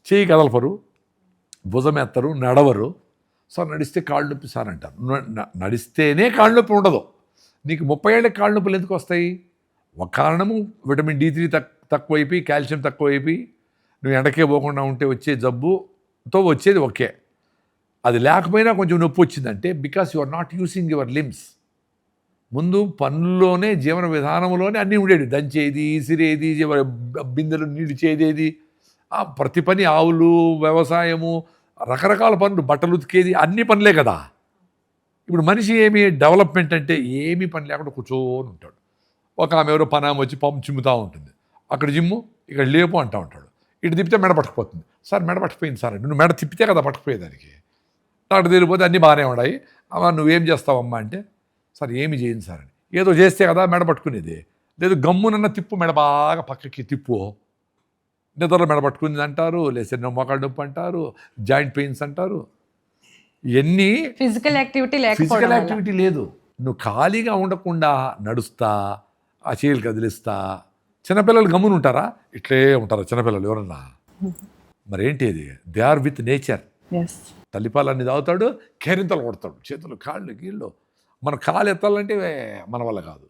చేయి కదలపరు, భుజం ఎత్తరు, నడవరు. సో నడిస్తే కాళ్ళు నొప్పి సార్ అంటారు. నడిస్తేనే కాళ్ళు నొప్పి ఉండదు. నీకు 30 ఏళ్ళకి కాళ్ళు నొప్పులు ఎందుకు వస్తాయి? ఒక కారణము విటమిన్ D3 తక్కువైపోయి, కాల్షియం తక్కువైపోయి, నువ్వు ఎండకే పోకుండా ఉంటే వచ్చే జబ్బుతో వచ్చేది ఒకే. అది లేకపోయినా కొంచెం నొప్పి వచ్చిందంటే because you are not using your limbs. ముందు పనుల్లోనే, జీవన విధానంలోనే అన్నీ ఉండేవి. దంచేది, ఇసిరేది, బిందెలు నీళ్ళు చేదేది, ప్రతి పని, ఆవులు, వ్యవసాయము, రకరకాల పనులు, బట్టలు ఉతికేది, అన్ని పనులే కదా. ఇప్పుడు మనిషి ఏమి డెవలప్మెంట్ అంటే ఏమీ పని లేకుండా కూర్చొని ఉంటాడు. ఒక ఆమె ఎవరో పనామె వచ్చి పంపు చిమ్ముతూ ఉంటుంది. అక్కడ జిమ్ము, ఇక్కడ లేపు అంటూ ఉంటాడు. ఇటు తిప్పితే మెడ పట్టుకుపోతుంది. సార్ మెడ పట్టుకుపోయింది సార్ అంటే, నువ్వు మెడ తిప్పితే కదా పట్టుకుపోయేదానికి. అక్కడ తిరిగిపోతే అన్నీ బాగానే ఉన్నాయి. అమ్మా నువ్వేం చేస్తావమ్మా అంటే, సార్ ఏమి చేయను సార్ అని. ఏదో చేస్తే కదా మెడ పట్టుకునేది. లేదు గమ్మునన్న తిప్పు, మెడ బాగా పక్కకి తిప్పు. నిద్రలో మెడ పట్టుకుంది అంటారు, లేకపోతే మోకాళ్ళ నొప్పి అంటారు, జాయింట్ పెయిన్స్ అంటారు. ఇవన్నీ ఫిజికల్ యాక్టివిటీ లేదు. నువ్వు ఖాళీగా ఉండకుండా నడుస్తా, ఆ చేతులు కదిలిస్తా. చిన్నపిల్లలు గమ్మున ఉంటారా? ఇట్లే ఉంటారా చిన్నపిల్లలు ఎవరన్నా? మరేంటి అది? They are with nature. తల్లిపాలన్నీ తాగుతాడు, కేరింతలు కొడతాడు, చేతులు కాళ్ళు గీళ్ళు. మన కాలు ఎత్తాలంటే మన వల్ల కాదు.